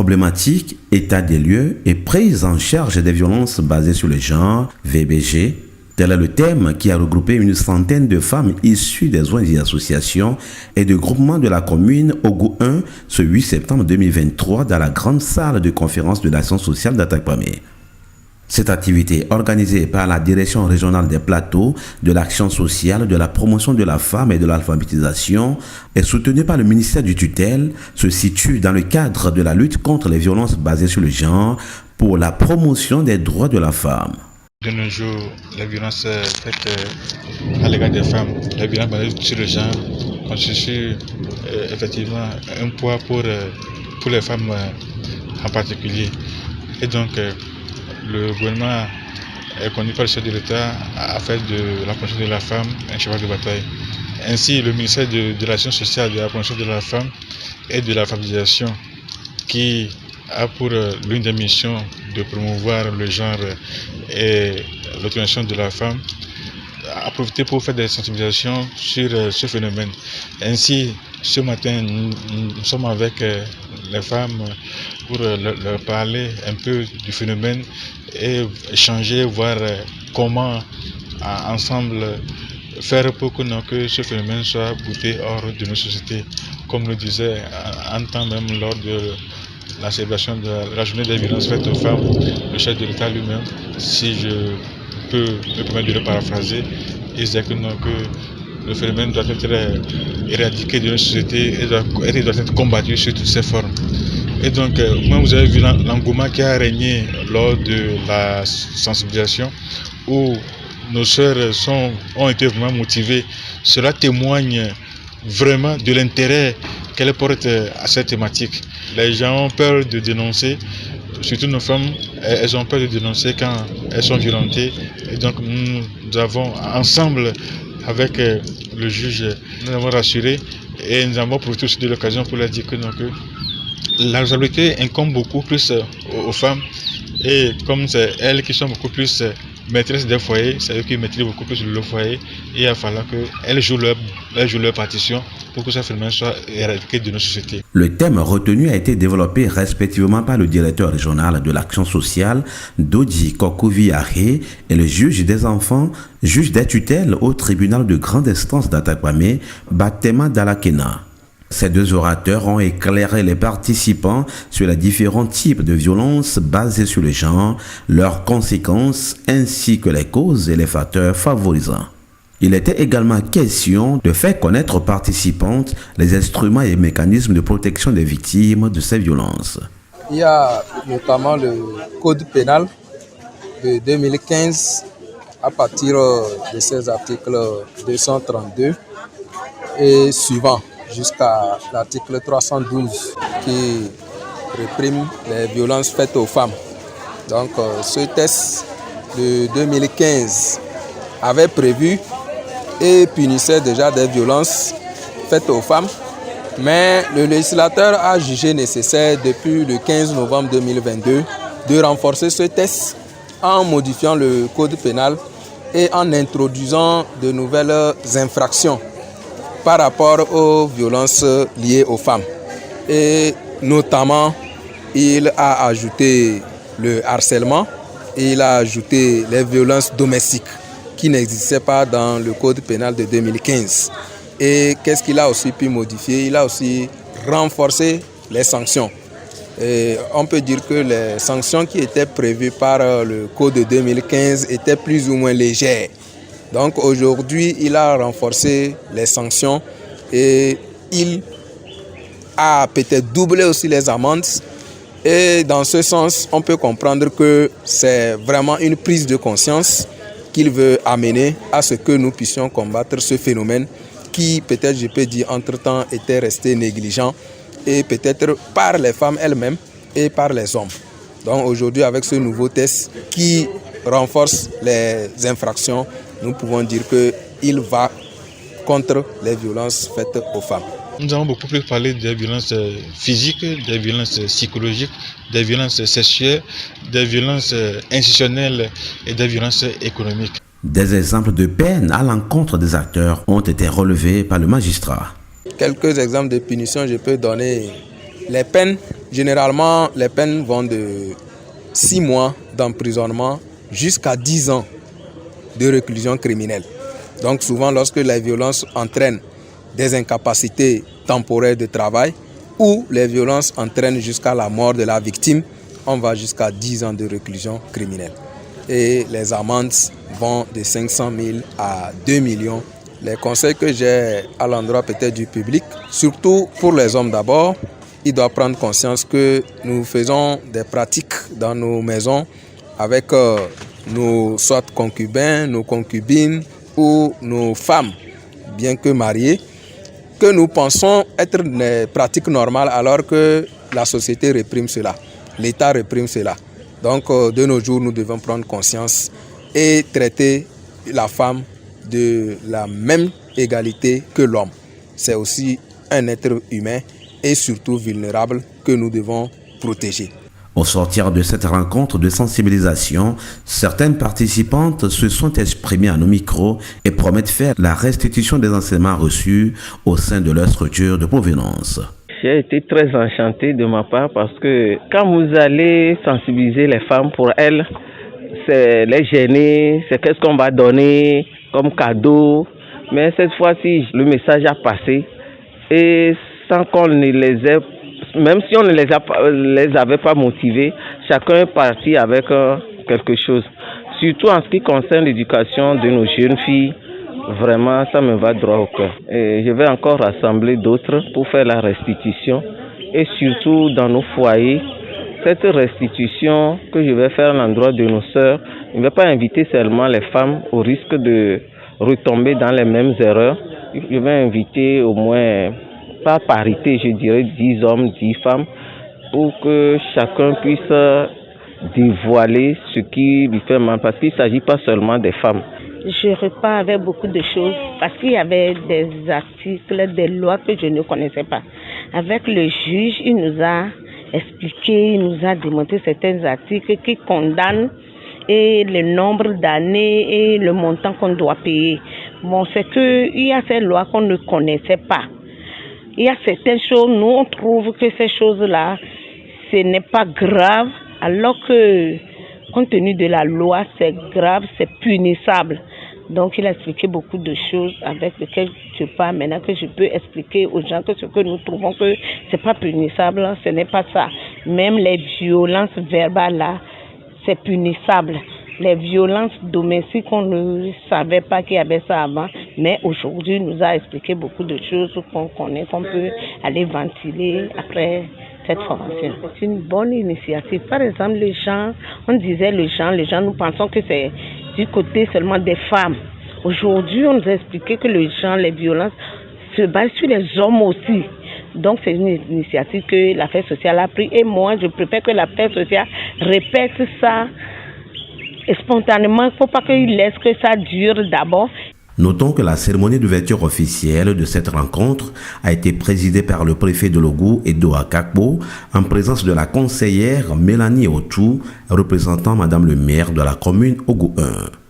problématiques, état des lieux et prise en charge des violences basées sur le genre, VBG. Tel est le thème qui a regroupé une centaine de femmes issues des ONG associations et de groupements de la commune Ogo 1 ce 8 septembre 2023 dans la grande salle de conférence de l'action sociale d'Atakpamé. Cette activité, organisée par la Direction régionale des plateaux, de l'action sociale, de la promotion de la femme et de l'alphabétisation, est soutenue par le ministère du tutelle, se situe dans le cadre de la lutte contre les violences basées sur le genre pour la promotion des droits de la femme. De nos jours, la violence faite à l'égard des femmes, la violence basée sur le genre, constitue effectivement un poids pour les femmes en particulier. Et donc, le gouvernement est conduit par le chef de l'État à faire de la promotion de la femme un cheval de bataille. Ainsi, le ministère de l'Action sociale, de la promotion de la femme et de l'alphabétisation, qui a pour l'une des missions de promouvoir le genre et l'autonomisation de la femme, a profité pour faire des sensibilisations sur ce phénomène. Ainsi, ce matin, nous sommes avec les femmes pour leur parler un peu du phénomène et échanger, voir comment ensemble faire pour que ce phénomène soit bouté hors de nos sociétés. Comme le disait en temps même lors de la célébration de la journée des violences faites aux femmes, le chef de l'État lui-même, si je peux me permettre de le paraphraser, il disait que le phénomène doit être éradiqué de notre société et doit être combattu sous toutes ses formes. Et donc, moi, vous avez vu l'engouement qui a régné lors de la sensibilisation, où nos sœurs ont été vraiment motivées. Cela témoigne vraiment de l'intérêt qu'elles portent à cette thématique. Les gens ont peur de dénoncer, surtout nos femmes, elles ont peur de dénoncer quand elles sont violentées. Et donc, nous avons ensemble, avec le juge, nous avons rassuré et nous avons profité aussi de l'occasion pour leur dire que la responsabilité incombe beaucoup plus aux femmes, et comme c'est elles qui sont beaucoup plus maîtresses des foyers, c'est eux qui maîtrisent beaucoup plus le foyer, et il va falloir qu'elles jouent leur partition pour que ce phénomène soit éradiqué de nos sociétés. Le thème retenu a été développé respectivement par le directeur régional de l'action sociale, Dodi Kokovi-Aré, et le juge des enfants, juge des tutelles au tribunal de grande instance d'Atakpamé, Batema Dalakena. Ces deux orateurs ont éclairé les participants sur les différents types de violences basées sur le genre, leurs conséquences ainsi que les causes et les facteurs favorisants. Il était également question de faire connaître aux participantes les instruments et mécanismes de protection des victimes de ces violences. Il y a notamment le Code pénal de 2015 à partir de ses articles 232 et suivants, jusqu'à l'article 312 qui réprime les violences faites aux femmes. Donc ce texte de 2015 avait prévu et punissait déjà des violences faites aux femmes, mais le législateur a jugé nécessaire depuis le 15 novembre 2022 de renforcer ce texte en modifiant le code pénal et en introduisant de nouvelles infractions par rapport aux violences liées aux femmes. Et notamment, il a ajouté le harcèlement et il a ajouté les violences domestiques qui n'existaient pas dans le code pénal de 2015. Et qu'est-ce qu'il a aussi pu modifier? Il a aussi renforcé les sanctions. Et on peut dire que les sanctions qui étaient prévues par le code de 2015 étaient plus ou moins légères. Donc aujourd'hui, il a renforcé les sanctions et il a peut-être doublé aussi les amendes. Et dans ce sens, on peut comprendre que c'est vraiment une prise de conscience qu'il veut amener à ce que nous puissions combattre ce phénomène qui, peut-être, je peux dire, entre-temps, était resté négligent et peut-être par les femmes elles-mêmes et par les hommes. Donc aujourd'hui, avec ce nouveau test qui renforce les infractions, nous pouvons dire qu'il va contre les violences faites aux femmes. Nous avons beaucoup plus parlé des violences physiques, des violences psychologiques, des violences sexuelles, des violences institutionnelles et des violences économiques. Des exemples de peine à l'encontre des acteurs ont été relevés par le magistrat. Quelques exemples de punitions, je peux donner Les peines, généralement, les peines vont de 6 mois d'emprisonnement jusqu'à 10 ans de réclusion criminelle. Donc souvent, lorsque les violences entraînent des incapacités temporaires de travail ou les violences entraînent jusqu'à la mort de la victime, on va jusqu'à 10 ans de réclusion criminelle. Et les amendes vont de 500 000 à 2 millions. Les conseils que j'ai à l'endroit peut-être du public, surtout pour les hommes d'abord, ils doivent prendre conscience que nous faisons des pratiques dans nos maisons avec nos soit concubins, nos concubines ou nos femmes, bien que mariées, que nous pensons être des pratiques normales alors que la société réprime cela, l'État réprime cela. Donc de nos jours, nous devons prendre conscience et traiter la femme de la même égalité que l'homme. C'est aussi un être humain et surtout vulnérable que nous devons protéger. Au sortir de cette rencontre de sensibilisation, certaines participantes se sont exprimées à nos micros et promettent faire la restitution des enseignements reçus au sein de leur structure de provenance. J'ai été très enchantée de ma part parce que quand vous allez sensibiliser les femmes, pour elles, c'est les gêner, c'est qu'est-ce qu'on va donner comme cadeau. Mais cette fois-ci, le message a passé et sans qu'on ne les ait, même si on ne les avait pas motivés, chacun est parti avec quelque chose. Surtout en ce qui concerne l'éducation de nos jeunes filles, vraiment ça me va droit au cœur. Et je vais encore rassembler d'autres pour faire la restitution et surtout dans nos foyers. Cette restitution que je vais faire à l'endroit de nos sœurs, je ne vais pas inviter seulement les femmes au risque de retomber dans les mêmes erreurs. Je vais inviter au moins, par parité, je dirais 10 hommes, 10 femmes, pour que chacun puisse dévoiler ce qui lui fait mal, parce qu'il ne s'agit pas seulement des femmes. Je repars avec beaucoup de choses parce qu'il y avait des articles, des lois que je ne connaissais pas. Avec le juge, il nous a expliqué, il nous a démontré certains articles qui condamnent et le nombre d'années et le montant qu'on doit payer. Bon, c'est qu'il y a ces lois qu'on ne connaissait pas. Il y a certaines choses, nous on trouve que ces choses-là, ce n'est pas grave, alors que compte tenu de la loi, c'est grave, c'est punissable. Donc il a expliqué beaucoup de choses avec lesquelles je parle maintenant, que je peux expliquer aux gens que ce que nous trouvons que c'est pas punissable, ce n'est pas ça. Même les violences verbales là, c'est punissable. Les violences domestiques, on ne savait pas qu'il y avait ça avant, mais aujourd'hui, il nous a expliqué beaucoup de choses qu'on connaît, qu'on peut aller ventiler après cette formation. C'est une bonne initiative. Par exemple, les gens, on disait les gens, nous pensons que c'est du côté seulement des femmes. Aujourd'hui, on nous a expliqué que les violences se basent sur les hommes aussi. Donc, c'est une initiative que l'affaire sociale a pris. Et moi, je préfère que l'affaire sociale répète ça spontanément. Il ne faut pas qu'il laisse que ça dure d'abord. Notons que la cérémonie d'ouverture officielle de cette rencontre a été présidée par le préfet de Logou, Edo Akakbo, en présence de la conseillère Mélanie Otou, représentant Madame le maire de la commune Ogo 1.